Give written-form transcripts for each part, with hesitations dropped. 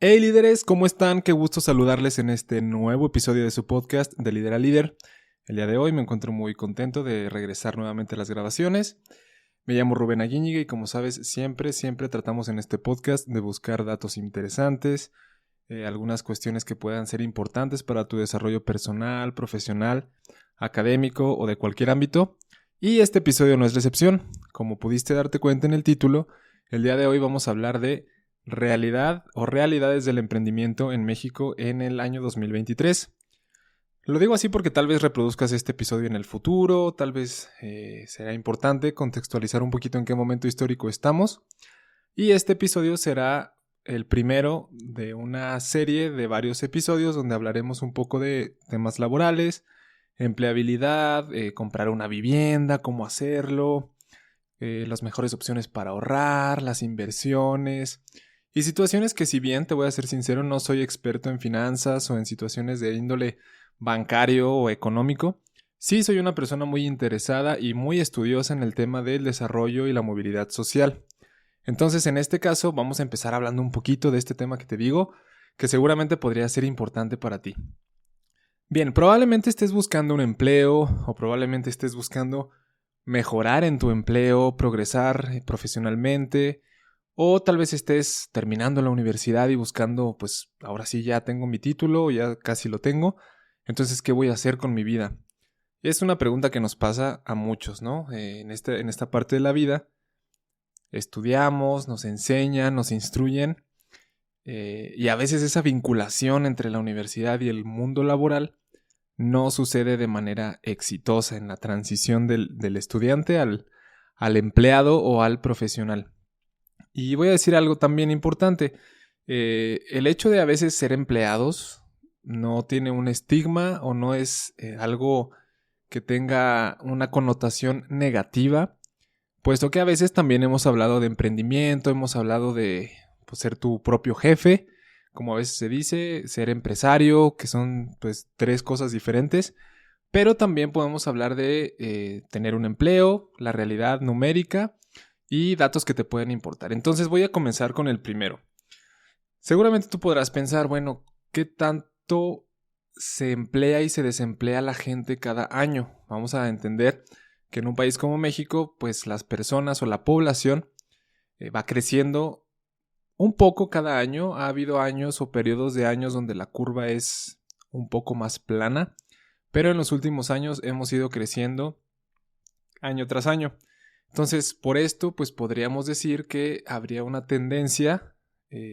Hey líderes, ¿cómo están? Qué gusto saludarles en este nuevo episodio de su podcast de Líder a Líder. El día de hoy me encuentro muy contento de regresar nuevamente a las grabaciones. Me llamo Rubén Aguíñiga y como sabes, siempre tratamos en este podcast de buscar datos interesantes, algunas cuestiones que puedan ser importantes para tu desarrollo personal, profesional, académico o de cualquier ámbito. Y este episodio no es la excepción. Como pudiste darte cuenta en el título, el día de hoy vamos a hablar de realidad o realidades del emprendimiento en México en el año 2023. Lo digo así porque tal vez reproduzcas este episodio en el futuro, tal vez será importante contextualizar un poquito en qué momento histórico estamos. Y este episodio será el primero de una serie de varios episodios donde hablaremos un poco de temas laborales, empleabilidad, comprar una vivienda, cómo hacerlo, las mejores opciones para ahorrar, las inversiones y situaciones que, si bien te voy a ser sincero, no soy experto en finanzas o en situaciones de índole bancario o económico, sí soy una persona muy interesada y muy estudiosa en el tema del desarrollo y la movilidad social. Entonces, en este caso, vamos a empezar hablando un poquito de este tema que te digo, que seguramente podría ser importante para ti. Bien, probablemente estés buscando un empleo o probablemente estés buscando mejorar en tu empleo, progresar profesionalmente, o tal vez estés terminando la universidad y buscando, pues ahora sí ya tengo mi título, ya casi lo tengo, entonces ¿qué voy a hacer con mi vida? Es una pregunta que nos pasa a muchos, ¿no? En esta parte de la vida estudiamos, nos enseñan, nos instruyen, y a veces esa vinculación entre la universidad y el mundo laboral no sucede de manera exitosa en la transición del estudiante al empleado o al profesional. Y voy a decir algo también importante. El hecho de a veces ser empleados no tiene un estigma o no es algo que tenga una connotación negativa, puesto que a veces también hemos hablado de emprendimiento, hemos hablado de pues, ser tu propio jefe, como a veces se dice, ser empresario, que son pues tres cosas diferentes. Pero también podemos hablar de tener un empleo, la realidad numérica y datos que te pueden importar. Entonces voy a comenzar con el primero. Seguramente tú podrás pensar, bueno, ¿qué tanto se emplea y se desemplea la gente cada año? Vamos a entender que en un país como México, pues las personas o la población va creciendo un poco cada año. Ha habido años o periodos de años donde la curva es un poco más plana, pero en los últimos años hemos ido creciendo año tras año. Entonces, por esto, pues podríamos decir que habría una tendencia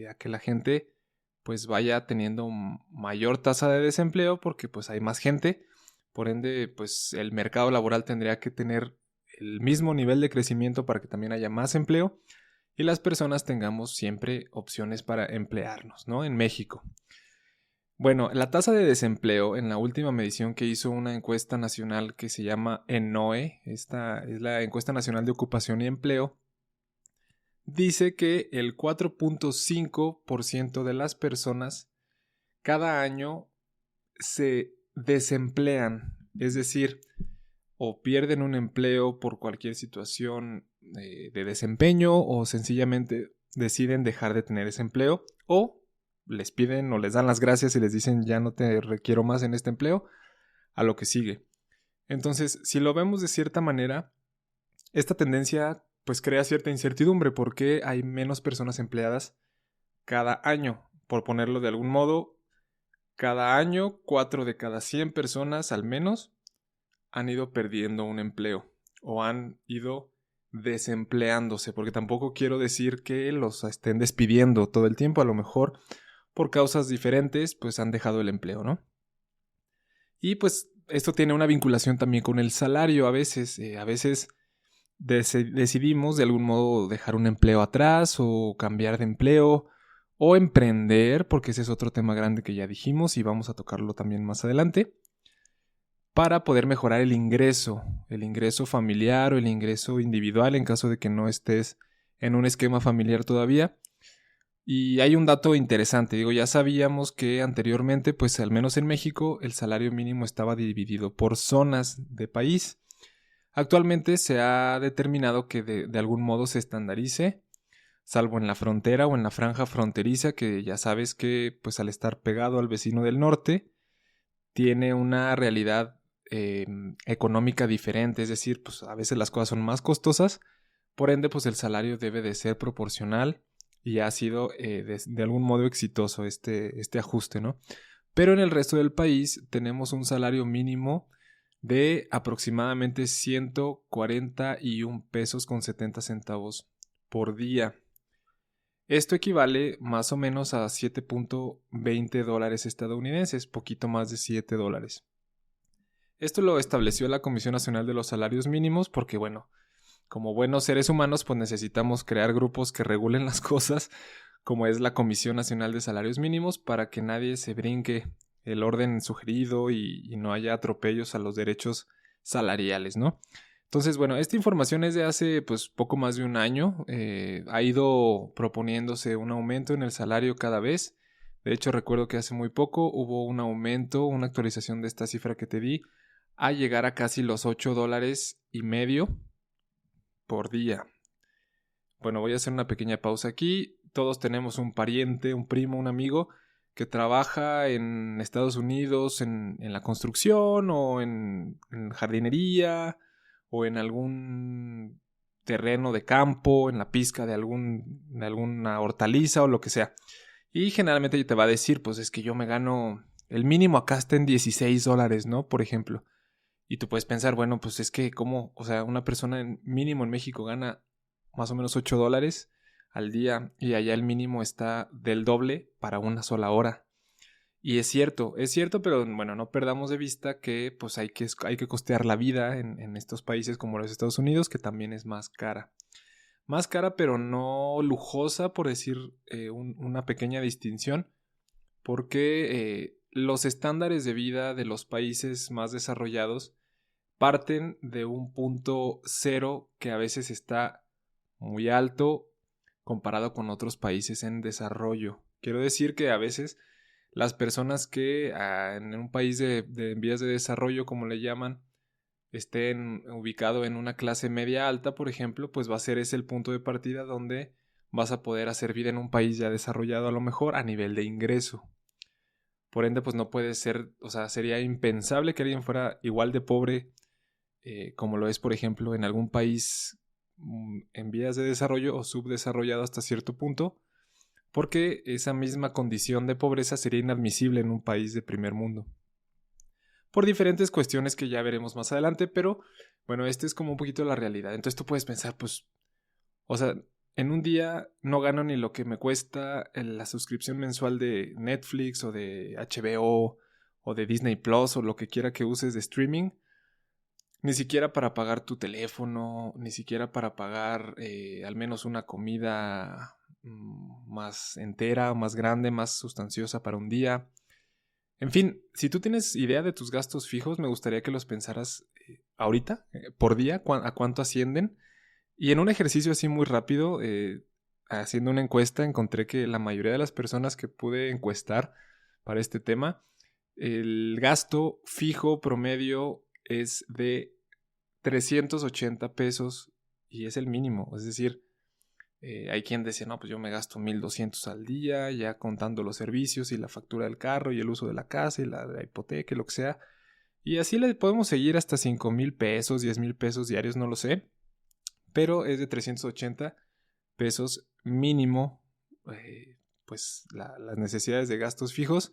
a que la gente pues vaya teniendo mayor tasa de desempleo porque pues hay más gente. Por ende, pues el mercado laboral tendría que tener el mismo nivel de crecimiento para que también haya más empleo y las personas tengamos siempre opciones para emplearnos, ¿no? En México. Bueno, la tasa de desempleo en la última medición que hizo una encuesta nacional que se llama ENOE, esta es la encuesta nacional de ocupación y empleo, dice que el 4.5% de las personas cada año se desemplean, es decir, o pierden un empleo por cualquier situación de desempeño o sencillamente deciden dejar de tener ese empleo o les piden o les dan las gracias y les dicen ya no te requiero más en este empleo, a lo que sigue. Entonces, si lo vemos de cierta manera, esta tendencia pues crea cierta incertidumbre porque hay menos personas empleadas cada año. Por ponerlo de algún modo, cada año 4 de cada 100 personas al menos han ido perdiendo un empleo o han ido desempleándose, porque tampoco quiero decir que los estén despidiendo todo el tiempo, a lo mejor por causas diferentes pues han dejado el empleo, ¿no? Y pues esto tiene una vinculación también con el salario a veces decidimos de algún modo dejar un empleo atrás o cambiar de empleo o emprender, porque ese es otro tema grande que ya dijimos y vamos a tocarlo también más adelante, para poder mejorar el ingreso familiar o el ingreso individual en caso de que no estés en un esquema familiar todavía. Y hay un dato interesante, digo, ya sabíamos que anteriormente, pues al menos en México, el salario mínimo estaba dividido por zonas de país. Actualmente se ha determinado que de algún modo se estandarice salvo en la frontera o en la franja fronteriza, que ya sabes que pues al estar pegado al vecino del norte, tiene una realidad económica diferente, es decir, pues a veces las cosas son más costosas, por ende pues el salario debe de ser proporcional y ha sido de algún modo exitoso este ajuste, ¿no? Pero en el resto del país tenemos un salario mínimo de aproximadamente 141 pesos con 70 centavos por día. Esto equivale más o menos a 7.20 dólares estadounidenses, poquito más de 7 dólares. Esto lo estableció la Comisión Nacional de los Salarios Mínimos porque, bueno, como buenos seres humanos, pues necesitamos crear grupos que regulen las cosas, como es la Comisión Nacional de Salarios Mínimos, para que nadie se brinque el orden sugerido y no haya atropellos a los derechos salariales, ¿no? Entonces, bueno, esta información es de hace pues poco más de un año. Ha ido proponiéndose un aumento en el salario cada vez. De hecho, recuerdo que hace muy poco hubo un aumento, una actualización de esta cifra que te di, a llegar a casi los 8,5 dólares por día. Bueno, voy a hacer una pequeña pausa aquí. Todos tenemos un pariente, un primo, un amigo que trabaja en Estados Unidos en la construcción o en jardinería o en algún terreno de campo, en la pizca de alguna hortaliza o lo que sea. Y generalmente te va a decir, pues es que yo me gano, el mínimo acá está en 16 dólares, ¿no? Por ejemplo. Y tú puedes pensar, bueno, pues es que ¿cómo? O sea, una persona mínimo en México gana más o menos 8 dólares al día y allá el mínimo está del doble para una sola hora. Y es cierto, pero bueno, no perdamos de vista que pues hay que costear la vida en estos países como los Estados Unidos, que también es más cara. Más cara, pero no lujosa, por decir una pequeña distinción, porque los estándares de vida de los países más desarrollados parten de un punto cero que a veces está muy alto comparado con otros países en desarrollo. Quiero decir que a veces las personas que en un país de vías de desarrollo, como le llaman, estén ubicado en una clase media alta, por ejemplo, pues va a ser ese el punto de partida donde vas a poder hacer vida en un país ya desarrollado a lo mejor a nivel de ingreso. Por ende, pues no puede ser, o sea, sería impensable que alguien fuera igual de pobre como lo es, por ejemplo, en algún país en vías de desarrollo o subdesarrollado hasta cierto punto, porque esa misma condición de pobreza sería inadmisible en un país de primer mundo. Por diferentes cuestiones que ya veremos más adelante, pero bueno, este es como un poquito la realidad. Entonces tú puedes pensar, pues, o sea, en un día no gano ni lo que me cuesta la suscripción mensual de Netflix o de HBO o de Disney Plus o lo que quiera que uses de streaming. Ni siquiera para pagar tu teléfono, ni siquiera para pagar al menos una comida más entera, más grande, más sustanciosa para un día. En fin, si tú tienes idea de tus gastos fijos, me gustaría que los pensaras ahorita, por día, a cuánto ascienden. Y en un ejercicio así muy rápido, haciendo una encuesta, encontré que la mayoría de las personas que pude encuestar para este tema, el gasto fijo promedio es de 380 pesos y es el mínimo. Es decir, hay quien dice, no, pues yo me gasto 1,200 al día, ya contando los servicios y la factura del carro y el uso de la casa y la hipoteca y lo que sea. Y así le podemos seguir hasta 5,000 pesos, 10,000 pesos diarios, no lo sé. Pero es de 380 pesos mínimo, pues las necesidades de gastos fijos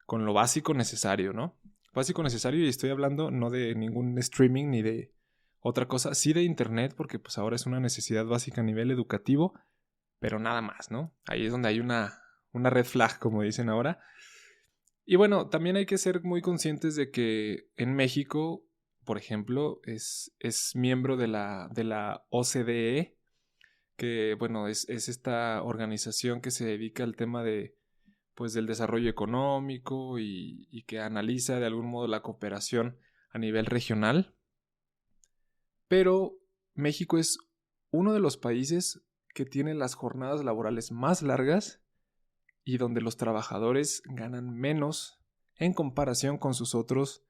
con lo básico necesario, ¿no? Básico necesario, y estoy hablando no de ningún streaming ni de otra cosa, sí de internet, porque pues ahora es una necesidad básica a nivel educativo, pero nada más, ¿no? Ahí es donde hay una red flag, como dicen ahora. Y bueno, también hay que ser muy conscientes de que en México, por ejemplo, es miembro de la OCDE, que bueno, es esta organización que se dedica al tema de pues del desarrollo económico y que analiza de algún modo la cooperación a nivel regional. Pero México es uno de los países que tiene las jornadas laborales más largas y donde los trabajadores ganan menos en comparación con sus otros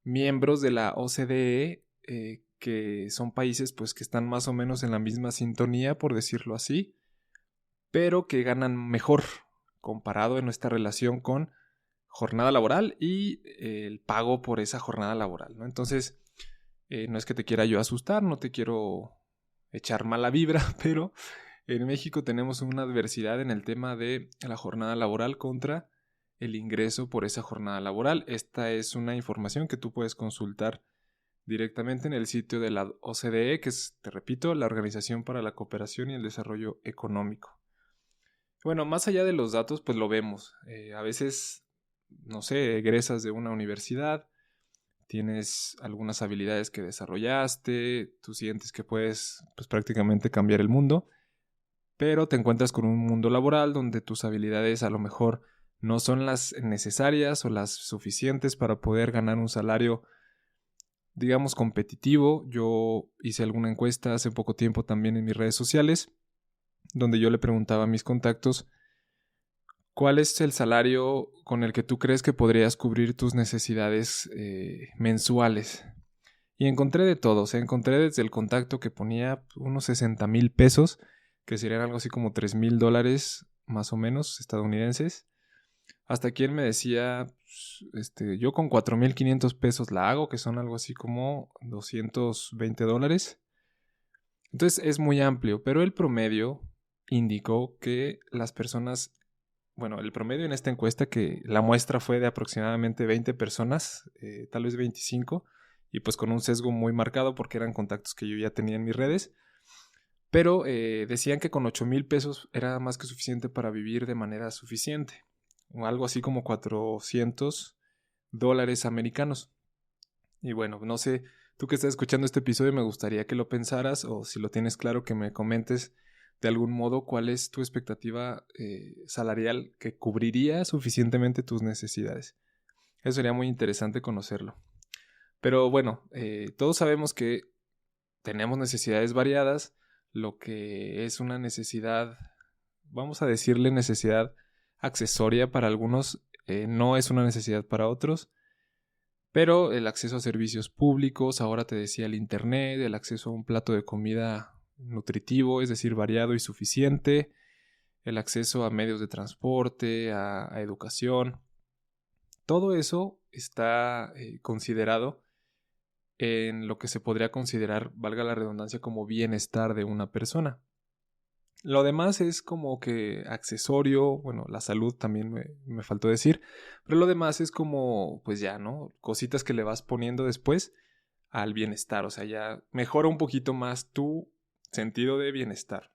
miembros de la OCDE, que son países pues que están más o menos en la misma sintonía, por decirlo así, pero que ganan mejor comparado en nuestra relación con jornada laboral y el pago por esa jornada laboral, ¿no? Entonces, no es que te quiera yo asustar, no te quiero echar mala vibra, pero en México tenemos una adversidad en el tema de la jornada laboral contra el ingreso por esa jornada laboral. Esta es una información que tú puedes consultar directamente en el sitio de la OCDE, que es, te repito, la Organización para la Cooperación y el Desarrollo Económico. Bueno, más allá de los datos, pues lo vemos. A veces, no sé, egresas de una universidad, tienes algunas habilidades que desarrollaste, tú sientes que puedes pues, prácticamente cambiar el mundo, pero te encuentras con un mundo laboral donde tus habilidades a lo mejor no son las necesarias o las suficientes para poder ganar un salario, digamos, competitivo. Yo hice alguna encuesta hace poco tiempo también en mis redes sociales, donde yo le preguntaba a mis contactos ¿cuál es el salario con el que tú crees que podrías cubrir tus necesidades mensuales? Y encontré de todo. O sea, encontré desde el contacto que ponía unos 60,000 pesos, que serían algo así como $3,000 más o menos estadounidenses, hasta quien me decía, yo con 4,500 pesos la hago, que son algo así como $220. Entonces es muy amplio, pero el promedio indicó que las personas, bueno, el promedio en esta encuesta, que la muestra fue de aproximadamente 20 personas, tal vez 25, y pues con un sesgo muy marcado porque eran contactos que yo ya tenía en mis redes, pero decían que con 8,000 pesos era más que suficiente para vivir de manera suficiente, o algo así como $400 americanos. Y bueno, no sé, tú que estás escuchando este episodio me gustaría que lo pensaras o si lo tienes claro que me comentes de algún modo cuál es tu expectativa salarial que cubriría suficientemente tus necesidades. Eso sería muy interesante conocerlo. Pero bueno, todos sabemos que tenemos necesidades variadas. Lo que es una necesidad, vamos a decirle necesidad accesoria para algunos, no es una necesidad para otros. Pero el acceso a servicios públicos, ahora te decía el internet, el acceso a un plato de comida nutritivo, es decir, variado y suficiente, el acceso a medios de transporte, a educación, todo eso está considerado en lo que se podría considerar, valga la redundancia, como bienestar de una persona. Lo demás es como que accesorio, bueno, la salud también me faltó decir, pero lo demás es como, pues ya, ¿no? Cositas que le vas poniendo después al bienestar, o sea, ya mejora un poquito más tu sentido de bienestar.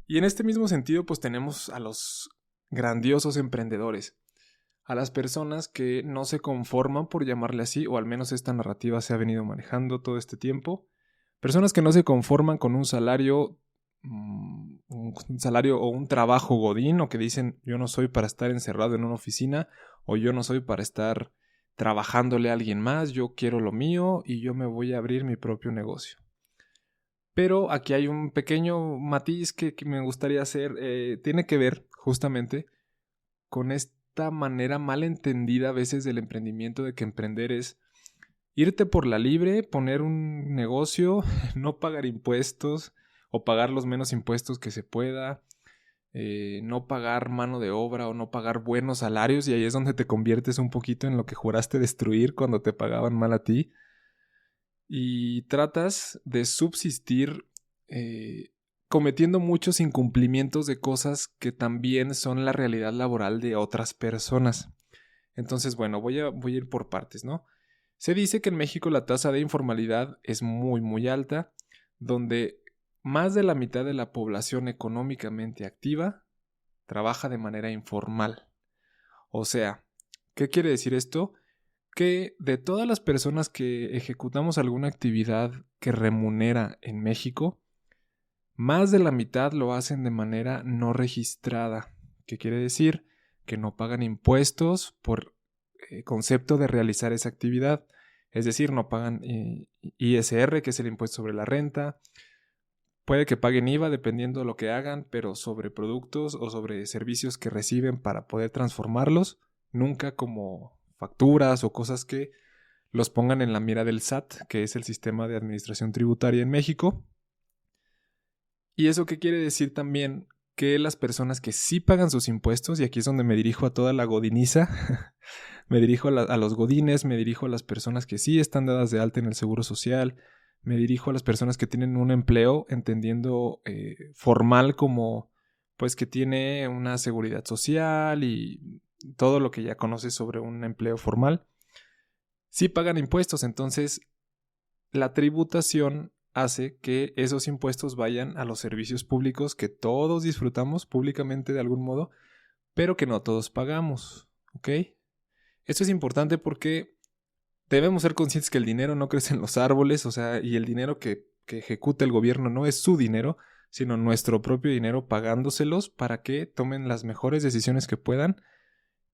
Y en este mismo sentido, pues tenemos a los grandiosos emprendedores, a las personas que no se conforman, por llamarle así, o al menos esta narrativa se ha venido manejando todo este tiempo, personas que no se conforman con un salario o un trabajo godín, o que dicen yo no soy para estar encerrado en una oficina, o yo no soy para estar trabajándole a alguien más, yo quiero lo mío y yo me voy a abrir mi propio negocio. Pero aquí hay un pequeño matiz que me gustaría hacer, tiene que ver justamente con esta manera mal entendida a veces del emprendimiento, de que emprender es irte por la libre, poner un negocio, no pagar impuestos o pagar los menos impuestos que se pueda, no pagar mano de obra o no pagar buenos salarios, y ahí es donde te conviertes un poquito en lo que juraste destruir cuando te pagaban mal a ti. Y tratas de subsistir cometiendo muchos incumplimientos de cosas que también son la realidad laboral de otras personas. Entonces, bueno, voy a ir por partes, ¿no? Se dice que en México la tasa de informalidad es muy, muy alta, donde más de la mitad de la población económicamente activa trabaja de manera informal. O sea, ¿qué quiere decir esto? Que de todas las personas que ejecutamos alguna actividad que remunera en México, más de la mitad lo hacen de manera no registrada. ¿Qué quiere decir? Que no pagan impuestos por concepto de realizar esa actividad. Es decir, no pagan ISR, que es el impuesto sobre la renta. Puede que paguen IVA dependiendo de lo que hagan, pero sobre productos o sobre servicios que reciben para poder transformarlos, nunca como facturas o cosas que los pongan en la mira del SAT, que es el sistema de administración tributaria en México. ¿Y eso qué quiere decir también? que las personas que sí pagan sus impuestos, y aquí es donde me dirijo a toda la godiniza, me dirijo a los godines, me dirijo a las personas que sí están dadas de alta en el Seguro Social, me dirijo a las personas que tienen un empleo, entendiendo formal como pues que tiene una seguridad social y todo lo que ya conoces sobre un empleo formal. Sí pagan impuestos, entonces la tributación hace que esos impuestos vayan a los servicios públicos que todos disfrutamos públicamente de algún modo, pero que no todos pagamos, ¿ok? Esto es importante porque debemos ser conscientes que el dinero no crece en los árboles, o sea, y el dinero que ejecuta el gobierno no es su dinero, sino nuestro propio dinero pagándoselos para que tomen las mejores decisiones que puedan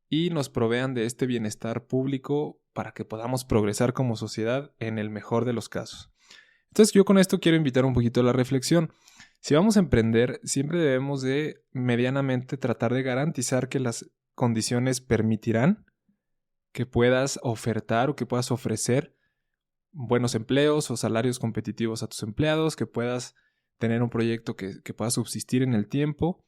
y nos provean de este bienestar público para que podamos progresar como sociedad en el mejor de los casos. Entonces yo con esto quiero invitar un poquito a la reflexión. Si vamos a emprender, siempre debemos de medianamente tratar de garantizar que las condiciones permitirán que puedas ofertar o que puedas ofrecer buenos empleos o salarios competitivos a tus empleados, que puedas tener un proyecto que pueda subsistir en el tiempo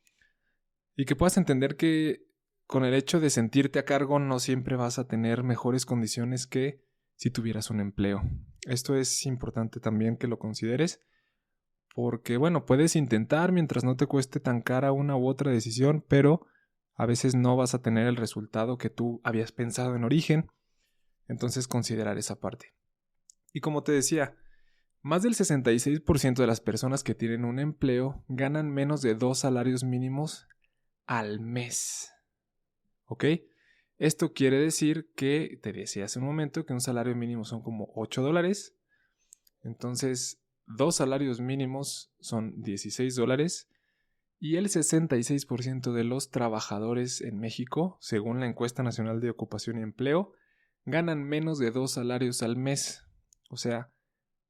y que puedas entender que con el hecho de sentirte a cargo no siempre vas a tener mejores condiciones que si tuvieras un empleo. Esto es importante también que lo consideres porque, bueno, puedes intentar mientras no te cueste tan cara una u otra decisión, pero a veces no vas a tener el resultado que tú habías pensado en origen. Entonces considerar esa parte. Y como te decía, más del 66% de las personas que tienen un empleo ganan menos de 2 salarios mínimos al mes. ¿Ok? Esto quiere decir que, te decía hace un momento, que un salario mínimo son como $8. Entonces, 2 salarios mínimos son $16. Y el 66% de los trabajadores en México, según la Encuesta Nacional de Ocupación y Empleo, ganan menos de 2 salarios al mes. O sea,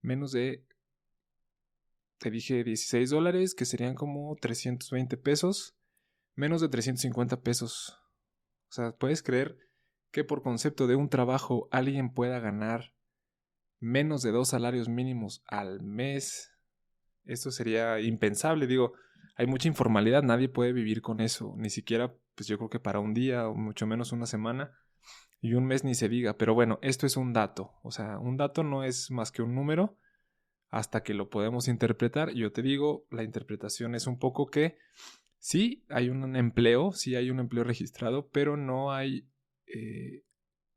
menos de, te dije $16, que serían como 320 pesos, menos de 350 pesos. O sea, ¿puedes creer que por concepto de un trabajo alguien pueda ganar menos de 2 salarios mínimos al mes? Esto sería impensable, digo, hay mucha informalidad, nadie puede vivir con eso, ni siquiera, pues yo creo que para un día o mucho menos una semana. Y un mes ni se diga, pero bueno, esto es un dato, o sea, un dato no es más que un número hasta que lo podemos interpretar. Yo te digo, la interpretación es un poco que sí hay un empleo, sí hay un empleo registrado, pero no hay,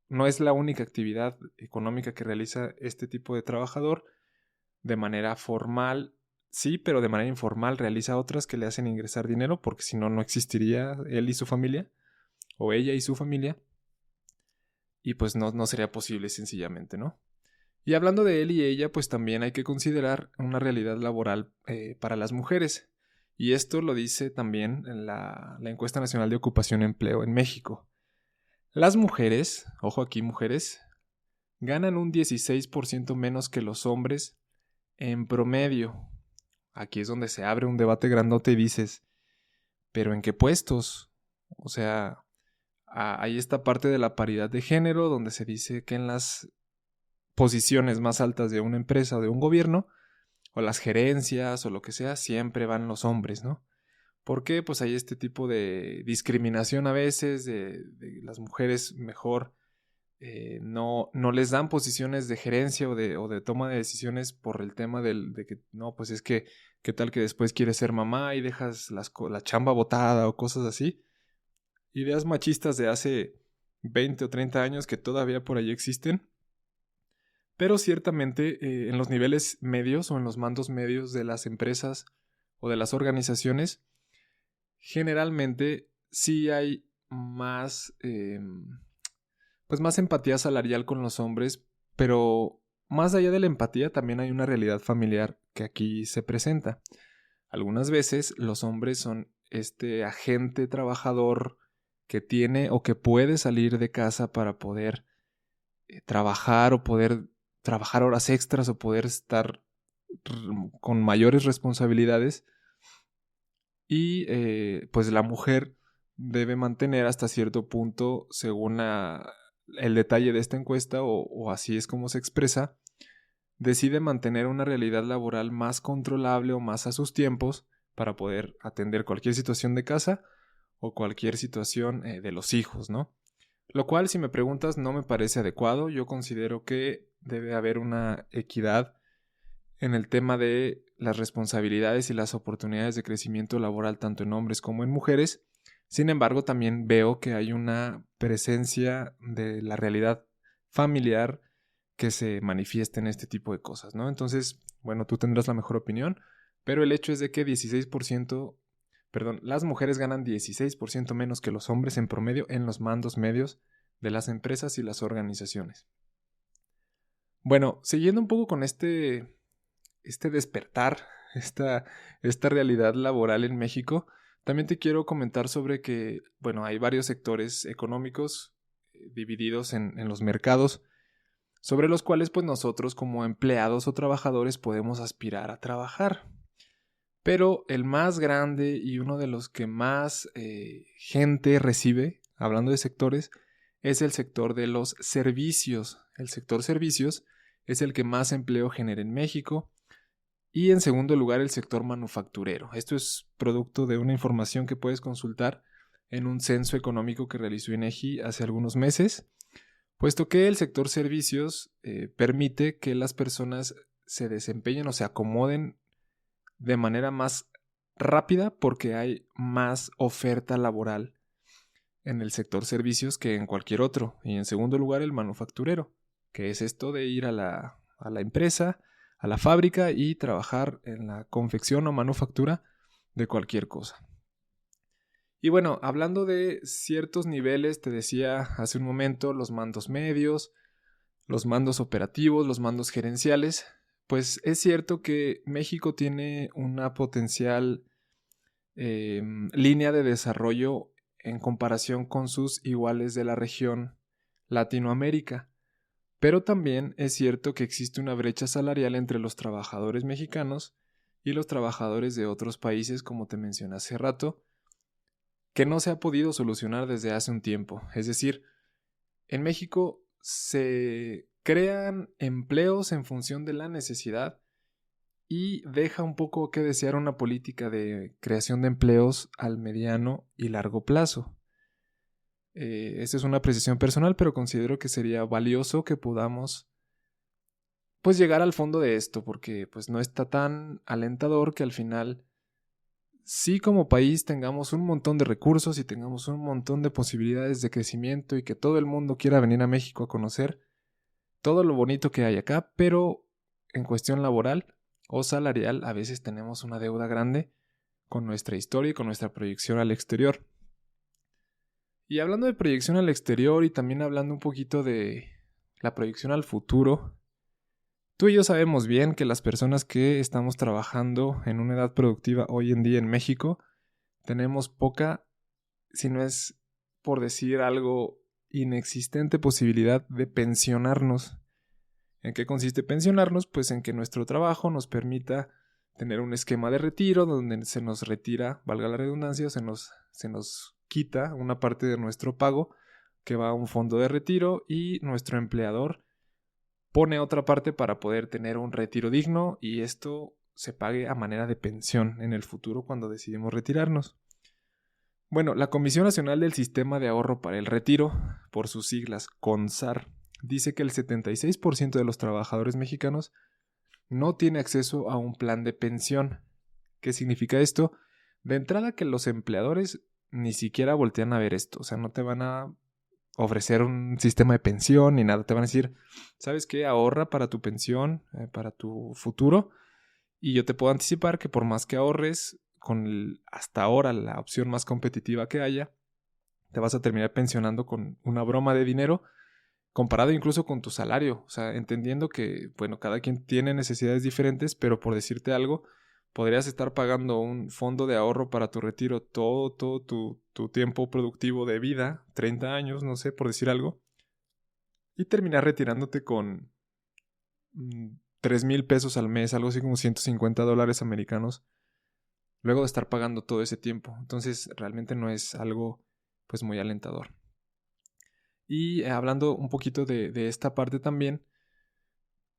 no es la única actividad económica que realiza este tipo de trabajador de manera formal. Sí, pero de manera informal realiza otras que le hacen ingresar dinero, porque si no, no existiría él y su familia, o ella y su familia. Y pues no sería posible sencillamente, ¿no? Y hablando de él y ella, pues también hay que considerar una realidad laboral para las mujeres. Y esto lo dice también en la Encuesta Nacional de Ocupación y Empleo en México. Las mujeres, ojo aquí mujeres, ganan un 16% menos que los hombres en promedio. Aquí es donde se abre un debate grandote y dices, ¿pero en qué puestos? O sea, hay esta parte de la paridad de género donde se dice que en las posiciones más altas de una empresa o de un gobierno, o las gerencias o lo que sea, siempre van los hombres, ¿no? Porque pues hay este tipo de discriminación a veces, de las mujeres mejor no les dan posiciones de gerencia o de toma de decisiones por el tema de que, no, pues es que, ¿qué tal que después quieres ser mamá y dejas la chamba botada o cosas así? Ideas machistas de hace 20 o 30 años que todavía por ahí existen. Pero ciertamente en los niveles medios o en los mandos medios de las empresas o de las organizaciones, generalmente sí hay más, pues más empatía salarial con los hombres, pero más allá de la empatía también hay una realidad familiar que aquí se presenta. Algunas veces los hombres son este agente trabajador que tiene o que puede salir de casa para poder trabajar o poder trabajar horas extras o poder estar con mayores responsabilidades y pues la mujer debe mantener hasta cierto punto, según el detalle de esta encuesta o así es como se expresa, decide mantener una realidad laboral más controlable o más a sus tiempos para poder atender cualquier situación de casa o cualquier situación de los hijos, ¿no? Lo cual, si me preguntas, no me parece adecuado. Yo considero que debe haber una equidad en el tema de las responsabilidades y las oportunidades de crecimiento laboral tanto en hombres como en mujeres. Sin embargo, también veo que hay una presencia de la realidad familiar que se manifiesta en este tipo de cosas, ¿no? Entonces, bueno, tú tendrás la mejor opinión, pero el hecho es de que las mujeres ganan 16% menos que los hombres en promedio en los mandos medios de las empresas y las organizaciones. Bueno, siguiendo un poco con este despertar, esta realidad laboral en México, también te quiero comentar sobre que, bueno, hay varios sectores económicos divididos en los mercados, sobre los cuales pues nosotros como empleados o trabajadores podemos aspirar a trabajar. Pero el más grande y uno de los que más gente recibe, hablando de sectores, es el sector de los servicios. El sector servicios es el que más empleo genera en México. Y en segundo lugar, el sector manufacturero. Esto es producto de una información que puedes consultar en un censo económico que realizó INEGI hace algunos meses, puesto que el sector servicios permite que las personas se desempeñen o se acomoden de manera más rápida porque hay más oferta laboral en el sector servicios que en cualquier otro. Y en segundo lugar, el manufacturero, que es esto de ir a la empresa, a la fábrica y trabajar en la confección o manufactura de cualquier cosa. Y bueno, hablando de ciertos niveles, te decía hace un momento, los mandos medios, los mandos operativos, los mandos gerenciales, pues es cierto que México tiene una potencial línea de desarrollo en comparación con sus iguales de la región Latinoamérica. Pero también es cierto que existe una brecha salarial entre los trabajadores mexicanos y los trabajadores de otros países, como te mencioné hace rato, que no se ha podido solucionar desde hace un tiempo. Es decir, en México se crean empleos en función de la necesidad y deja un poco que desear una política de creación de empleos al mediano y largo plazo. Esta es una apreciación personal, pero considero que sería valioso que podamos pues llegar al fondo de esto, porque pues no está tan alentador que al final sí como país tengamos un montón de recursos y tengamos un montón de posibilidades de crecimiento y que todo el mundo quiera venir a México a conocer todo lo bonito que hay acá, pero en cuestión laboral o salarial a veces tenemos una deuda grande con nuestra historia y con nuestra proyección al exterior. Y hablando de proyección al exterior y también hablando un poquito de la proyección al futuro, tú y yo sabemos bien que las personas que estamos trabajando en una edad productiva hoy en día en México tenemos poca, si no es por decir algo, inexistente posibilidad de pensionarnos. ¿En qué consiste pensionarnos? Pues en que nuestro trabajo nos permita tener un esquema de retiro donde se nos retira, valga la redundancia, se nos quita una parte de nuestro pago que va a un fondo de retiro y nuestro empleador pone otra parte para poder tener un retiro digno y esto se pague a manera de pensión en el futuro cuando decidimos retirarnos. Bueno, la Comisión Nacional del Sistema de Ahorro para el Retiro, por sus siglas CONSAR, dice que el 76% de los trabajadores mexicanos no tiene acceso a un plan de pensión. ¿Qué significa esto? De entrada que los empleadores ni siquiera voltean a ver esto, o sea, no te van a ofrecer un sistema de pensión ni nada, te van a decir, ¿sabes qué? Ahorra para tu pensión, para tu futuro, y yo te puedo anticipar que por más que ahorres, con hasta ahora la opción más competitiva que haya, te vas a terminar pensionando con una broma de dinero comparado incluso con tu salario. O sea, entendiendo que, bueno, cada quien tiene necesidades diferentes, pero por decirte algo, podrías estar pagando un fondo de ahorro para tu retiro todo tu tiempo productivo de vida, 30 años, no sé, por decir algo, y terminar retirándote con 3,000 pesos al mes, algo así como $150 americanos, luego de estar pagando todo ese tiempo. Entonces, realmente no es algo, pues, muy alentador. Y hablando un poquito de esta parte también,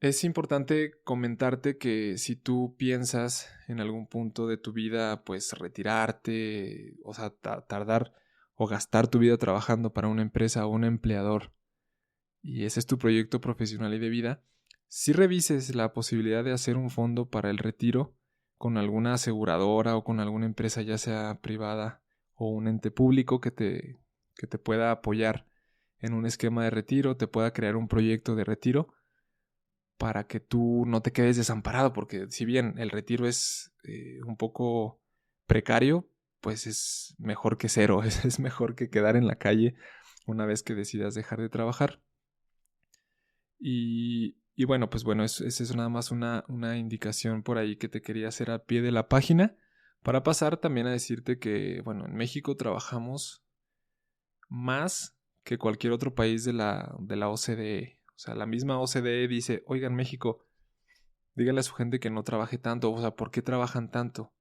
Es importante comentarte que si tú piensas en algún punto de tu vida, pues retirarte, o sea, tardar o gastar tu vida trabajando para una empresa o un empleador, y ese es tu proyecto profesional y de vida, si revises la posibilidad de hacer un fondo para el retiro con alguna aseguradora o con alguna empresa, ya sea privada o un ente público que te pueda apoyar en un esquema de retiro, te pueda crear un proyecto de retiro para que tú no te quedes desamparado, porque si bien el retiro es un poco precario, pues es mejor que cero, es mejor que quedar en la calle una vez que decidas dejar de trabajar. Y bueno, pues bueno, esa es nada más una indicación por ahí que te quería hacer a pie de la página, para pasar también a decirte que, bueno, en México trabajamos más que cualquier otro país de la OCDE. O sea, la misma OCDE dice, oigan, México, dígale a su gente que no trabaje tanto. O sea, ¿por qué trabajan tanto?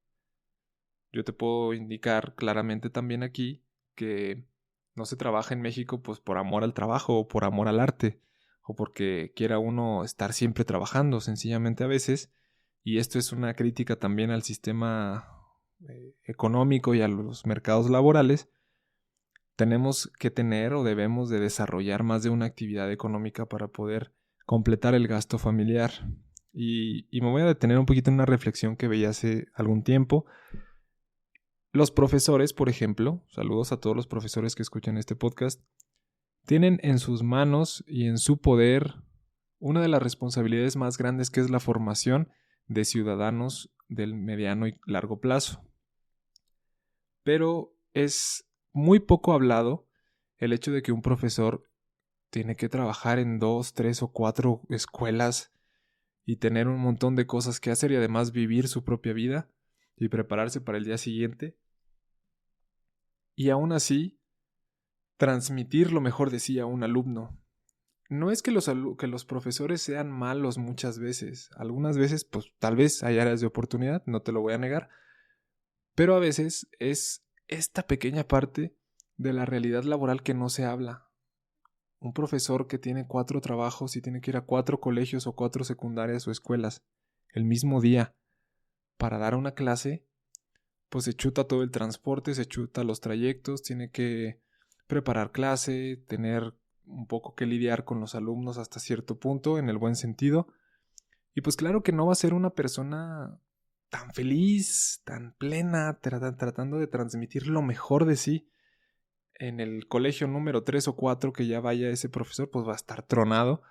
Yo te puedo indicar claramente también aquí que no se trabaja en México pues por amor al trabajo o por amor al arte o porque quiera uno estar siempre trabajando, sencillamente a veces. Y esto es una crítica también al sistema económico y a los mercados laborales. Tenemos que tener o debemos de desarrollar más de una actividad económica para poder completar el gasto familiar. Y me voy a detener un poquito en una reflexión que veía hace algún tiempo. Los profesores, por ejemplo, saludos a todos los profesores que escuchan este podcast, tienen en sus manos y en su poder una de las responsabilidades más grandes, que es la formación de ciudadanos del mediano y largo plazo. Pero es muy poco hablado el hecho de que un profesor tiene que trabajar en 2, 3 o 4 escuelas y tener un montón de cosas que hacer y además vivir su propia vida y prepararse para el día siguiente. Y aún así, transmitir lo mejor de sí a un alumno. No es que los profesores sean malos muchas veces. Algunas veces, pues tal vez hay áreas de oportunidad, no te lo voy a negar. Pero a veces es esta pequeña parte de la realidad laboral que no se habla. Un profesor que tiene 4 trabajos y tiene que ir a 4 colegios o 4 secundarias o escuelas el mismo día para dar una clase, pues se chuta todo el transporte, se chuta los trayectos, tiene que preparar clase, tener un poco que lidiar con los alumnos hasta cierto punto, en el buen sentido. Y pues claro que no va a ser una persona tan feliz, tan plena, tratando de transmitir lo mejor de sí. En el colegio número 3 o 4 que ya vaya ese profesor, pues va a estar tronado.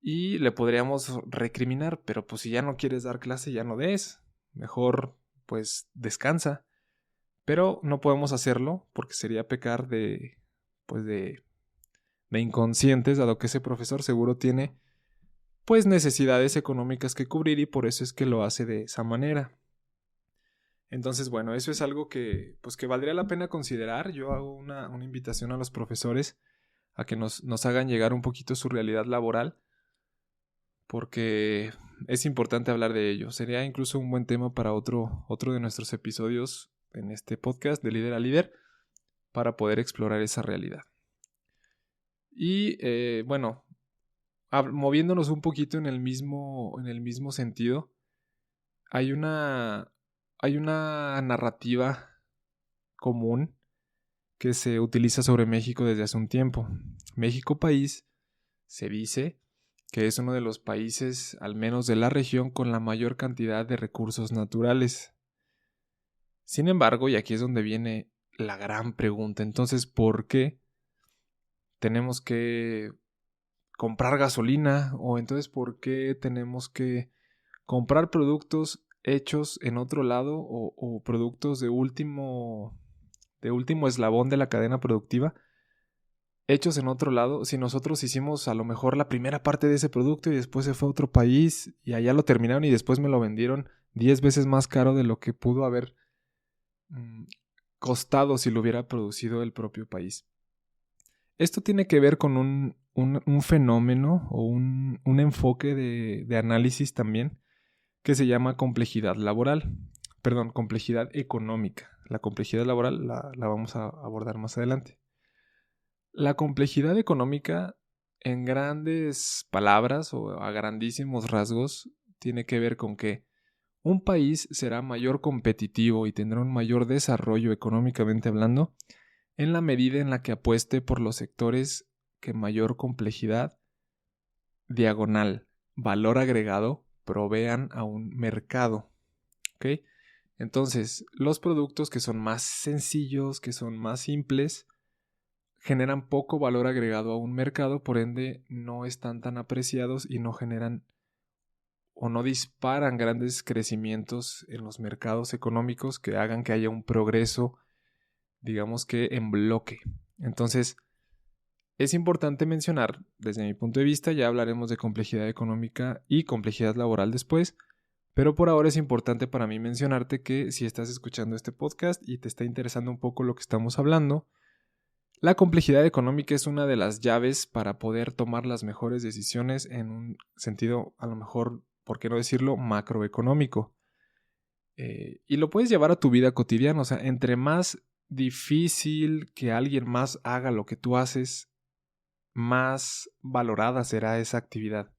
Y le podríamos recriminar, pero pues si ya no quieres dar clase, ya no des. Mejor, pues descansa. Pero no podemos hacerlo porque sería pecar pues de inconscientes, dado que ese profesor seguro tiene pues necesidades económicas que cubrir y por eso es que lo hace de esa manera. Entonces, bueno, eso es algo que pues que valdría la pena considerar. Yo hago una invitación a los profesores a que nos hagan llegar un poquito su realidad laboral, porque es importante hablar de ello. Sería incluso un buen tema para otro de nuestros episodios en este podcast de Líder a Líder, para poder explorar esa realidad. Y bueno, moviéndonos un poquito en el mismo sentido, hay una narrativa común que se utiliza sobre México desde hace un tiempo. México país se dice que es uno de los países, al menos de la región, con la mayor cantidad de recursos naturales. Sin embargo, y aquí es donde viene la gran pregunta, entonces, ¿por qué tenemos que comprar gasolina? O entonces, ¿por qué tenemos que comprar productos hechos en otro lado o productos de último eslabón de la cadena productiva hechos en otro lado, si nosotros hicimos a lo mejor la primera parte de ese producto y después se fue a otro país y allá lo terminaron y después me lo vendieron 10 veces más caro de lo que pudo haber costado si lo hubiera producido el propio país? Esto tiene que ver con un fenómeno o un enfoque de análisis también que se llama complejidad laboral. Perdón, complejidad económica. La complejidad laboral la vamos a abordar más adelante. La complejidad económica en grandes palabras o a grandísimos rasgos, tiene que ver con que un país será mayor competitivo y tendrá un mayor desarrollo económicamente hablando en la medida en la que apueste por los sectores que mayor complejidad, diagonal, valor agregado, provean a un mercado. ¿Ok? Entonces, los productos que son más sencillos, que son más simples, generan poco valor agregado a un mercado, por ende no están tan apreciados y no generan o no disparan grandes crecimientos en los mercados económicos que hagan que haya un progreso, digamos que en bloque. Entonces, es importante mencionar, desde mi punto de vista, ya hablaremos de complejidad económica y complejidad laboral después, pero por ahora es importante para mí mencionarte que si estás escuchando este podcast y te está interesando un poco lo que estamos hablando, la complejidad económica es una de las llaves para poder tomar las mejores decisiones en un sentido, a lo mejor, ¿por qué no decirlo?, macroeconómico. Y lo puedes llevar a tu vida cotidiana, o sea, entre más difícil que alguien más haga lo que tú haces, más valorada será esa actividad.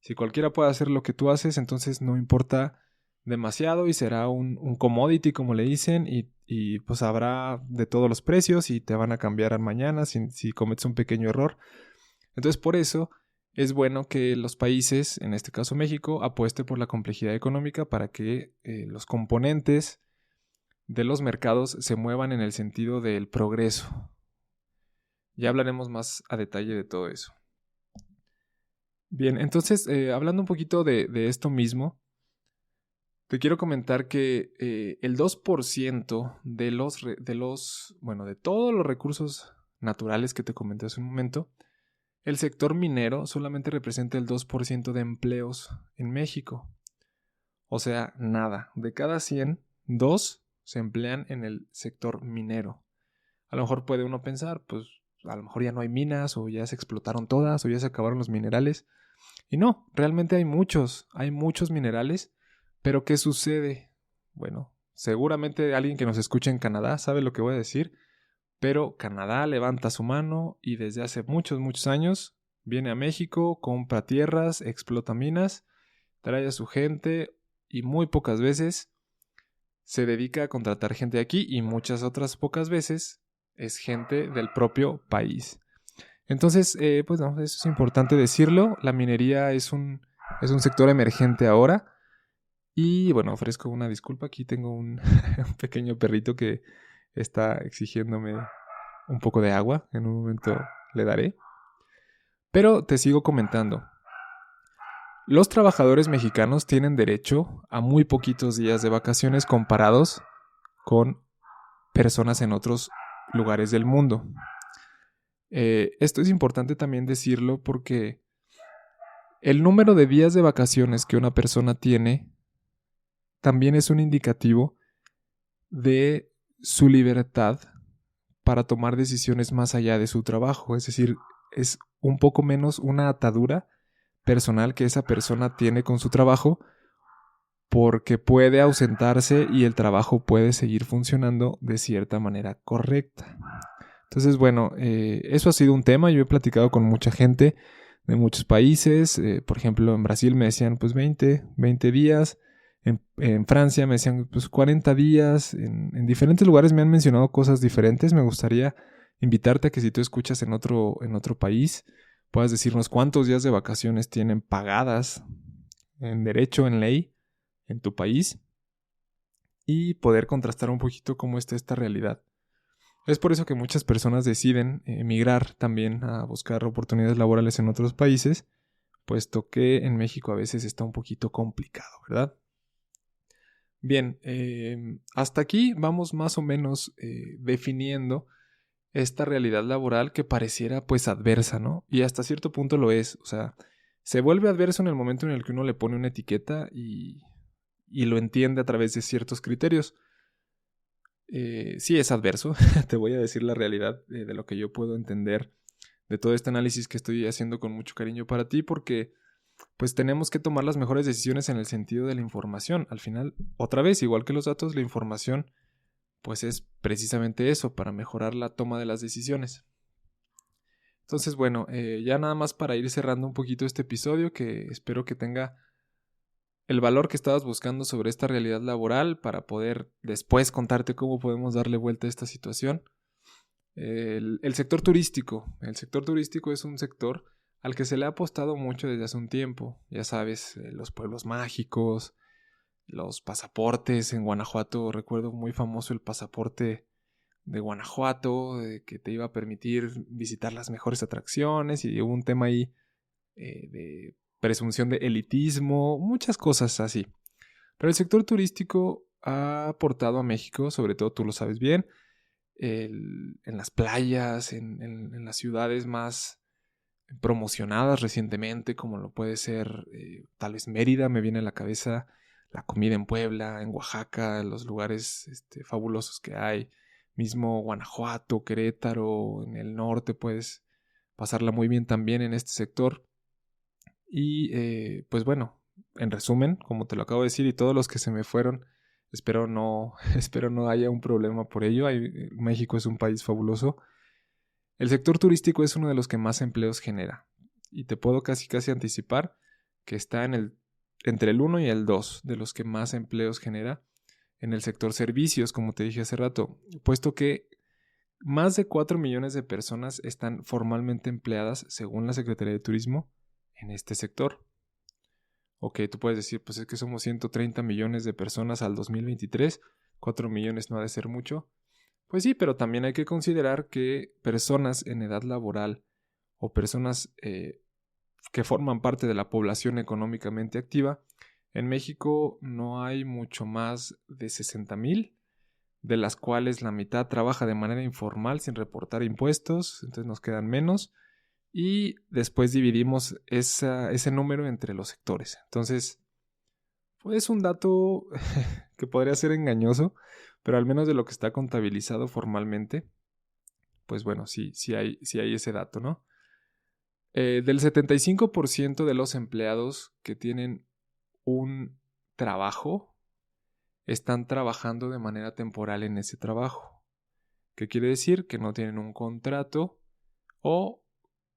Si cualquiera puede hacer lo que tú haces, entonces no importa demasiado y será un commodity, como le dicen, y pues habrá de todos los precios y te van a cambiar mañana si cometes un pequeño error. Entonces, por eso es bueno que los países, en este caso México, apueste por la complejidad económica para que los componentes de los mercados se muevan en el sentido del progreso. Ya hablaremos más a detalle de todo eso. Bien, entonces, hablando un poquito de esto mismo, te quiero comentar que el 2% de todos los recursos naturales que te comenté hace un momento, el sector minero solamente representa el 2% de empleos en México. O sea, nada. De cada 100, 2 se emplean en el sector minero. A lo mejor puede uno pensar, pues a lo mejor ya no hay minas o ya se explotaron todas o ya se acabaron los minerales. Y no, realmente hay muchos minerales. Pero ¿qué sucede? Bueno, seguramente alguien que nos escucha en Canadá sabe lo que voy a decir, pero Canadá levanta su mano y desde hace muchos años viene a México, compra tierras, explota minas, trae a su gente y muy pocas veces se dedica a contratar gente aquí y muchas otras pocas veces es gente del propio país. Entonces, pues no, eso es importante decirlo. La minería es un sector emergente ahora. Y bueno, ofrezco una disculpa. Aquí tengo un pequeño perrito que está exigiéndome un poco de agua. En un momento le daré. Pero te sigo comentando. Los trabajadores mexicanos tienen derecho a muy poquitos días de vacaciones comparados con personas en otros lugares del mundo. Esto es importante también decirlo porque el número de días de vacaciones que una persona tiene también es un indicativo de su libertad para tomar decisiones más allá de su trabajo. Es decir, es un poco menos una atadura personal que esa persona tiene con su trabajo porque puede ausentarse y el trabajo puede seguir funcionando de cierta manera correcta. Entonces, bueno, eso ha sido un tema. Yo he platicado con mucha gente de muchos países. Por ejemplo, en Brasil me decían pues 20 días. En Francia me decían pues 40 días. En diferentes lugares me han mencionado cosas diferentes. Me gustaría invitarte a que si tú escuchas en otro país, puedas decirnos cuántos días de vacaciones tienen pagadas en derecho, en ley, en tu país. Y poder contrastar un poquito cómo está esta realidad. Es por eso que muchas personas deciden emigrar también a buscar oportunidades laborales en otros países, puesto que en México a veces está un poquito complicado, ¿verdad? Bien, hasta aquí vamos más o menos definiendo esta realidad laboral que pareciera pues adversa, ¿no? Y hasta cierto punto lo es, o sea, se vuelve adverso en el momento en el que uno le pone una etiqueta y lo entiende a través de ciertos criterios. Sí es adverso, te voy a decir la realidad de lo que yo puedo entender de todo este análisis que estoy haciendo con mucho cariño para ti, porque pues tenemos que tomar las mejores decisiones en el sentido de la información. Al final, otra vez, igual que los datos, la información pues es precisamente eso, para mejorar la toma de las decisiones. Entonces, bueno, ya nada más para ir cerrando un poquito este episodio, que espero que tenga el valor que estabas buscando sobre esta realidad laboral para poder después contarte cómo podemos darle vuelta a esta situación. El sector turístico. El sector turístico es un sector al que se le ha apostado mucho desde hace un tiempo. Ya sabes, los pueblos mágicos, los pasaportes. En Guanajuato recuerdo muy famoso el pasaporte de Guanajuato, que te iba a permitir visitar las mejores atracciones, y hubo un tema ahí de presunción de elitismo, muchas cosas así. Pero el sector turístico ha aportado a México, sobre todo tú lo sabes bien, en las playas, en las ciudades más promocionadas recientemente, como lo puede ser tal vez Mérida, me viene a la cabeza la comida en Puebla, en Oaxaca, los lugares fabulosos que hay, mismo Guanajuato, Querétaro, en el norte puedes pasarla muy bien también en este sector. Y pues bueno, en resumen, como te lo acabo de decir, y todos los que se me fueron, espero no, espero no haya un problema por ello. México es un país fabuloso. El sector turístico es uno de los que más empleos genera. Y te puedo casi anticipar que está entre el 1 y el 2 de los que más empleos genera en el sector servicios, como te dije hace rato, puesto que más de 4 millones de personas están formalmente empleadas, según la Secretaría de Turismo, en este sector. Ok, tú puedes decir, pues es que somos 130 millones de personas al 2023, 4 millones no ha de ser mucho. Pues sí, pero también hay que considerar que personas en edad laboral o personas que forman parte de la población económicamente activa, en México no hay mucho más de 60,000, de las cuales la mitad trabaja de manera informal sin reportar impuestos, entonces nos quedan menos, y después dividimos ese número entre los sectores. Entonces, pues es un dato que podría ser engañoso, pero al menos de lo que está contabilizado formalmente, pues bueno, sí hay ese dato, ¿no? Del 75% de los empleados que tienen un trabajo, están trabajando de manera temporal en ese trabajo. ¿Qué quiere decir? Que no tienen un contrato o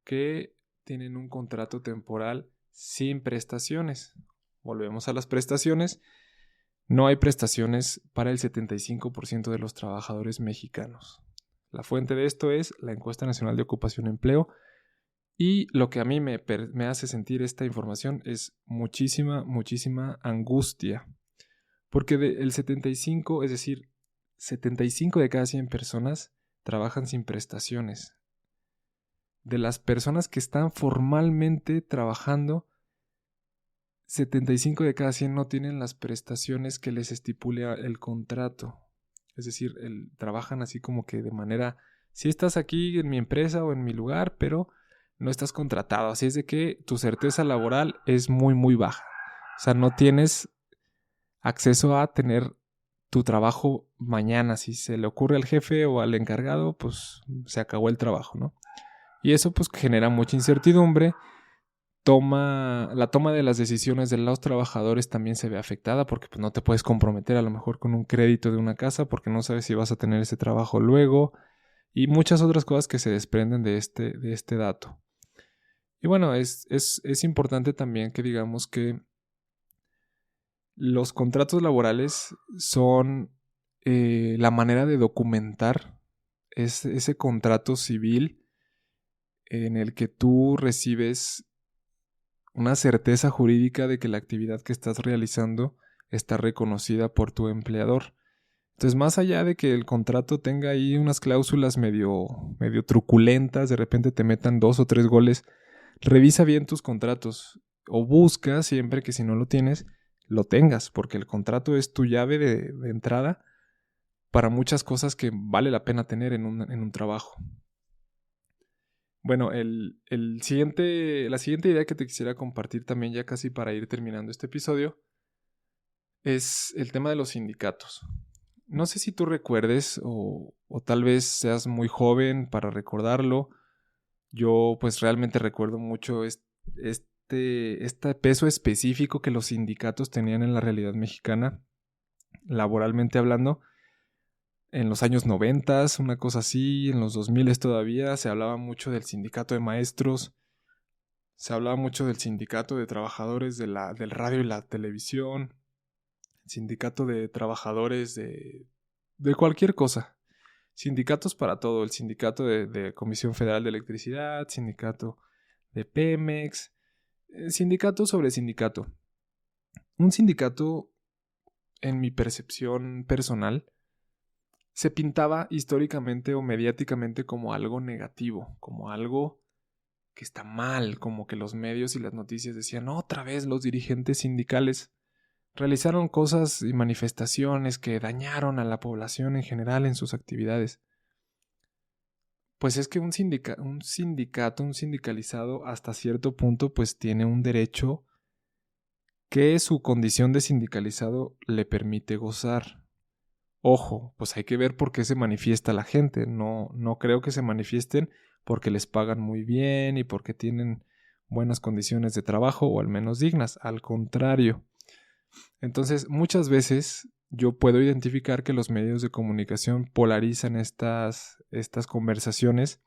que tienen un contrato temporal sin prestaciones. Volvemos a las prestaciones. No hay prestaciones para el 75% de los trabajadores mexicanos. La fuente de esto es la Encuesta Nacional de Ocupación y Empleo, y lo que a mí me hace sentir esta información es muchísima angustia, porque el 75, es decir, 75 de cada 100 personas trabajan sin prestaciones. De las personas que están formalmente trabajando, 75 de cada 100 no tienen las prestaciones que les estipule el contrato. Es decir, trabajan así como que de manera, si estás aquí en mi empresa o en mi lugar, pero no estás contratado. Así es de que tu certeza laboral es muy baja. O sea, no tienes acceso a tener tu trabajo mañana. Si se le ocurre al jefe o al encargado, pues se acabó el trabajo, ¿no? Y eso pues genera mucha incertidumbre. La toma de las decisiones de los trabajadores también se ve afectada, porque pues, no te puedes comprometer a lo mejor con un crédito de una casa porque no sabes si vas a tener ese trabajo luego, y muchas otras cosas que se desprenden de este dato. Y bueno, es importante también que digamos que los contratos laborales son la manera de documentar ese contrato civil en el que tú recibes una certeza jurídica de que la actividad que estás realizando está reconocida por tu empleador. Entonces, más allá de que el contrato tenga ahí unas cláusulas medio truculentas, de repente te metan 2 o 3 goles, revisa bien tus contratos o busca siempre que si no lo tienes, lo tengas, porque el contrato es tu llave de entrada para muchas cosas que vale la pena tener en un trabajo. Bueno, la siguiente idea que te quisiera compartir también, ya casi para ir terminando este episodio, es el tema de los sindicatos. No sé si tú recuerdes o tal vez seas muy joven para recordarlo. Yo pues realmente recuerdo mucho este peso específico que los sindicatos tenían en la realidad mexicana, laboralmente hablando, en los años 90, una cosa así, en los 2000 todavía, se hablaba mucho del sindicato de maestros, se hablaba mucho del sindicato de trabajadores del radio y la televisión, sindicato de trabajadores de cualquier cosa. Sindicatos para todo, el sindicato de Comisión Federal de Electricidad, sindicato de Pemex, sindicato sobre sindicato. Un sindicato, en mi percepción personal, se pintaba históricamente o mediáticamente como algo negativo, como algo que está mal, como que los medios y las noticias decían, otra vez los dirigentes sindicales realizaron cosas y manifestaciones que dañaron a la población en general en sus actividades. Pues es que un sindicalizado hasta cierto punto pues tiene un derecho que su condición de sindicalizado le permite gozar. Ojo, pues hay que ver por qué se manifiesta la gente. No creo que se manifiesten porque les pagan muy bien y porque tienen buenas condiciones de trabajo o al menos dignas. Al contrario. Entonces, muchas veces yo puedo identificar que los medios de comunicación polarizan estas conversaciones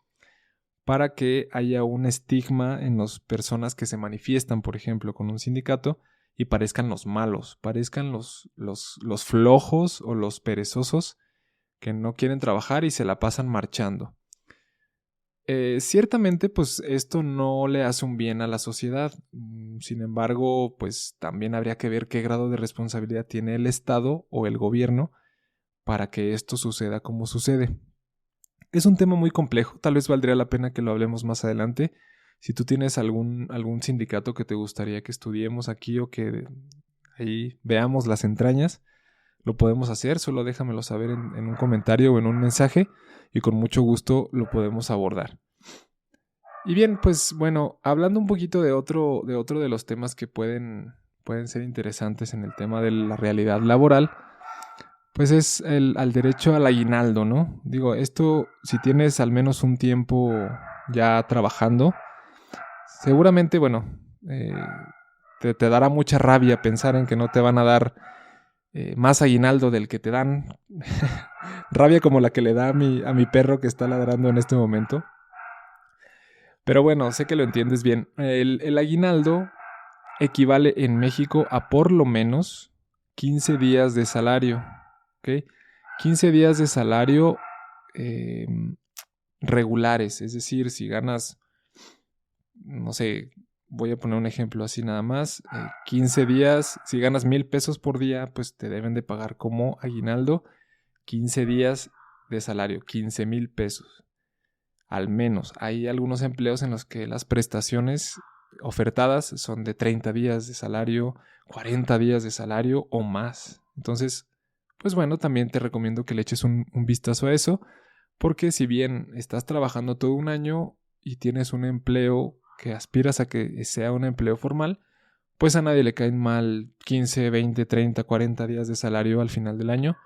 para que haya un estigma en las personas que se manifiestan, por ejemplo, con un sindicato y parezcan los malos, parezcan los flojos o los perezosos que no quieren trabajar y se la pasan marchando. Ciertamente, pues esto no le hace un bien a la sociedad. Sin embargo, pues también habría que ver qué grado de responsabilidad tiene el Estado o el gobierno para que esto suceda como sucede. Es un tema muy complejo, tal vez valdría la pena que lo hablemos más adelante. Si tú tienes algún sindicato que te gustaría que estudiemos aquí o que ahí veamos las entrañas, lo podemos hacer, solo déjamelo saber en un comentario o en un mensaje y con mucho gusto lo podemos abordar. Y bien, pues bueno, hablando un poquito de otro de los temas que pueden ser interesantes en el tema de la realidad laboral, pues es al derecho al aguinaldo, ¿no? Digo, esto, si tienes al menos un tiempo ya trabajando, seguramente, bueno, te dará mucha rabia pensar en que no te van a dar más aguinaldo del que te dan. Rabia como la que le da a mi perro que está ladrando en este momento. Pero bueno, sé que lo entiendes bien. El aguinaldo equivale en México a por lo menos 15 días de salario. ¿Ok? 15 días de salario regulares. Es decir, si ganas, no sé, voy a poner un ejemplo así nada más. 15 días, si ganas 1,000 pesos por día, pues te deben de pagar como aguinaldo 15 días de salario, 15,000 pesos. Al menos. Hay algunos empleos en los que las prestaciones ofertadas son de 30 días de salario, 40 días de salario o más. Entonces, pues bueno, también te recomiendo que le eches un vistazo a eso, porque si bien estás trabajando todo un año y tienes un empleo que aspiras a que sea un empleo formal, pues a nadie le caen mal 15, 20, 30, 40 días de salario al final del año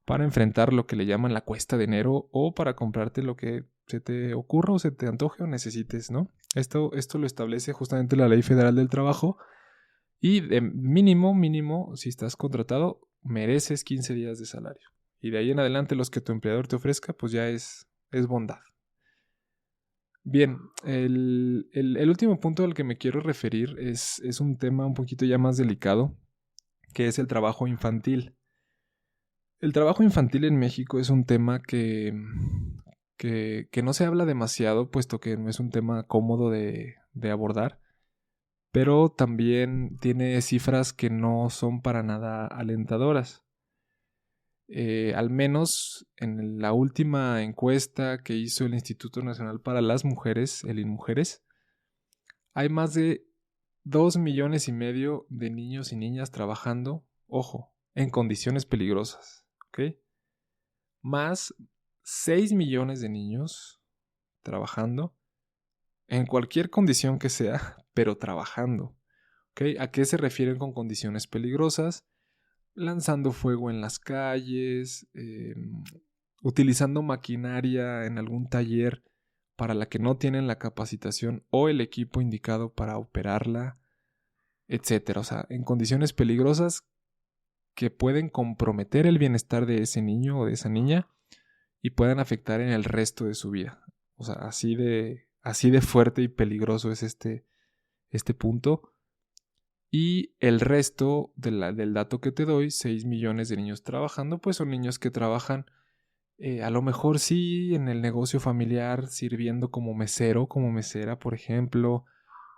para enfrentar lo que le llaman la cuesta de enero o para comprarte lo que se te ocurra o se te antoje o necesites, ¿no? Esto lo establece justamente la Ley Federal del Trabajo y de mínimo, si estás contratado, mereces 15 días de salario. Y de ahí en adelante los que tu empleador te ofrezca, pues ya es bondad. Bien, el último punto al que me quiero referir es un tema un poquito ya más delicado, que es el trabajo infantil. El trabajo infantil en México es un tema que no se habla demasiado, puesto que no es un tema cómodo de abordar, pero también tiene cifras que no son para nada alentadoras. Al menos en la última encuesta que hizo el Instituto Nacional para las Mujeres, el INMujeres, hay más de 2,5 millones de niños y niñas trabajando, ojo, en condiciones peligrosas, ¿ok? Más 6 millones de niños trabajando en cualquier condición que sea, pero trabajando. ¿Okay? ¿A qué se refieren con condiciones peligrosas? Lanzando fuego en las calles, utilizando maquinaria en algún taller para la que no tienen la capacitación o el equipo indicado para operarla, etcétera. O sea, en condiciones peligrosas que pueden comprometer el bienestar de ese niño o de esa niña y puedan afectar en el resto de su vida. O sea, así de fuerte y peligroso es este punto. Y el resto del dato que te doy, 6 millones de niños trabajando, pues son niños que trabajan a lo mejor sí en el negocio familiar, sirviendo como mesero, como mesera, por ejemplo,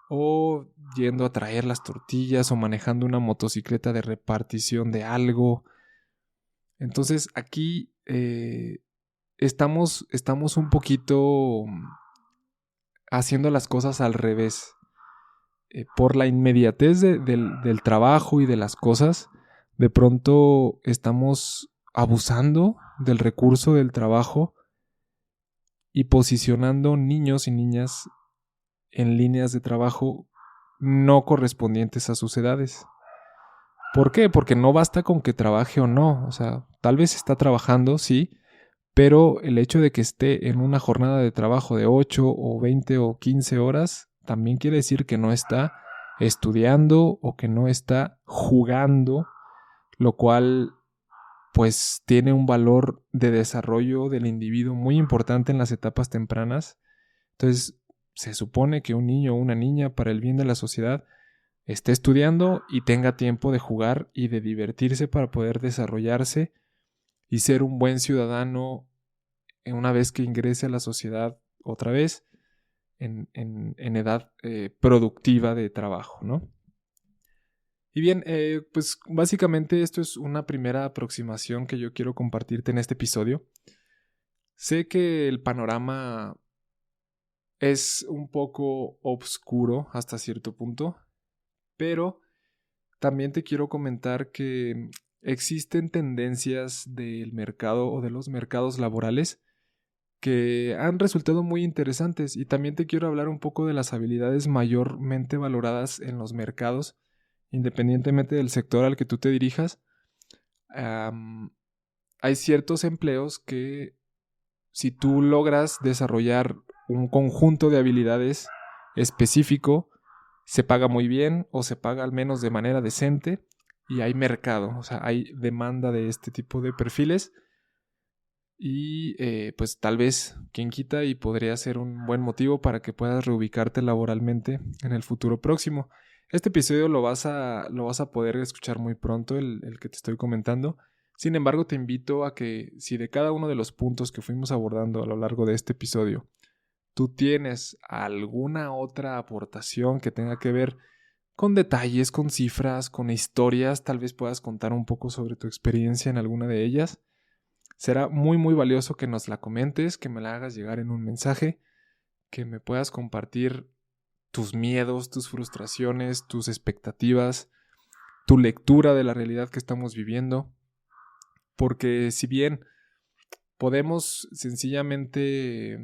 o yendo a traer las tortillas o manejando una motocicleta de repartición de algo. Entonces aquí estamos un poquito haciendo las cosas al revés. Por la inmediatez del trabajo y de las cosas, de pronto estamos abusando del recurso del trabajo y posicionando niños y niñas en líneas de trabajo no correspondientes a sus edades. ¿Por qué? Porque no basta con que trabaje o no. O sea, tal vez está trabajando, sí, pero el hecho de que esté en una jornada de trabajo de 8 o 20 o 15 horas también quiere decir que no está estudiando o que no está jugando, lo cual pues tiene un valor de desarrollo del individuo muy importante en las etapas tempranas. Entonces, se supone que un niño o una niña, para el bien de la sociedad, esté estudiando y tenga tiempo de jugar y de divertirse para poder desarrollarse y ser un buen ciudadano una vez que ingrese a la sociedad otra vez en edad productiva de trabajo, ¿no? Y bien, pues básicamente esto es una primera aproximación que yo quiero compartirte en este episodio. Sé que el panorama es un poco oscuro hasta cierto punto, pero también te quiero comentar que existen tendencias del mercado o de los mercados laborales que han resultado muy interesantes, y también te quiero hablar un poco de las habilidades mayormente valoradas en los mercados, independientemente del sector al que tú te dirijas. Hay ciertos empleos que si tú logras desarrollar un conjunto de habilidades específico, se paga muy bien o se paga al menos de manera decente y hay mercado, o sea, hay demanda de este tipo de perfiles y pues tal vez, quien quita, y podría ser un buen motivo para que puedas reubicarte laboralmente en el futuro próximo. Este episodio lo vas a poder escuchar muy pronto, el que te estoy comentando. Sin embargo, te invito a que si de cada uno de los puntos que fuimos abordando a lo largo de este episodio, tú tienes alguna otra aportación que tenga que ver con detalles, con cifras, con historias, tal vez puedas contar un poco sobre tu experiencia en alguna de ellas. Será muy muy valioso que nos la comentes, que me la hagas llegar en un mensaje, que me puedas compartir tus miedos, tus frustraciones, tus expectativas, tu lectura de la realidad que estamos viviendo. Porque si bien podemos sencillamente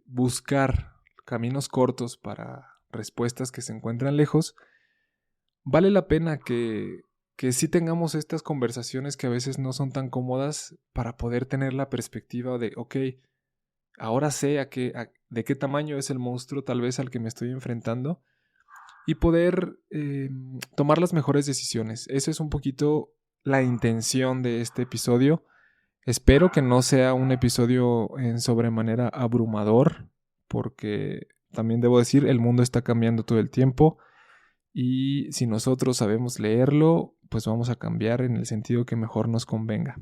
buscar caminos cortos para respuestas que se encuentran lejos, vale la pena que sí tengamos estas conversaciones que a veces no son tan cómodas para poder tener la perspectiva de, ok, ahora sé de qué tamaño es el monstruo tal vez al que me estoy enfrentando y poder tomar las mejores decisiones. Eso es un poquito la intención de este episodio. Espero que no sea un episodio en sobremanera abrumador, porque también debo decir, el mundo está cambiando todo el tiempo y si nosotros sabemos leerlo, pues vamos a cambiar en el sentido que mejor nos convenga.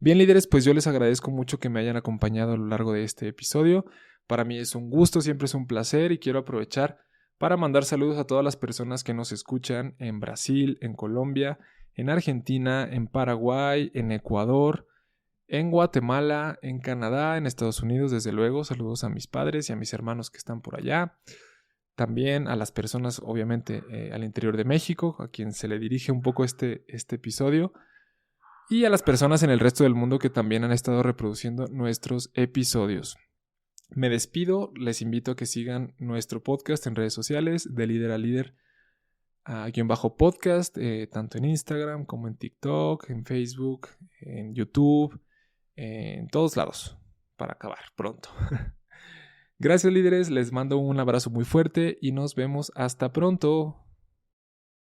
Bien, líderes, pues yo les agradezco mucho que me hayan acompañado a lo largo de este episodio. Para mí es un gusto, siempre es un placer y quiero aprovechar para mandar saludos a todas las personas que nos escuchan en Brasil, en Colombia, en Argentina, en Paraguay, en Ecuador, en Guatemala, en Canadá, en Estados Unidos, desde luego. Saludos a mis padres y a mis hermanos que están por allá. También a las personas, obviamente, al interior de México, a quien se le dirige un poco este episodio. Y a las personas en el resto del mundo que también han estado reproduciendo nuestros episodios. Me despido, les invito a que sigan nuestro podcast en redes sociales, de líder a líder, _podcast, tanto en Instagram como en TikTok, en Facebook, en YouTube, en todos lados, para acabar pronto. Gracias, líderes, les mando un abrazo muy fuerte y nos vemos hasta pronto.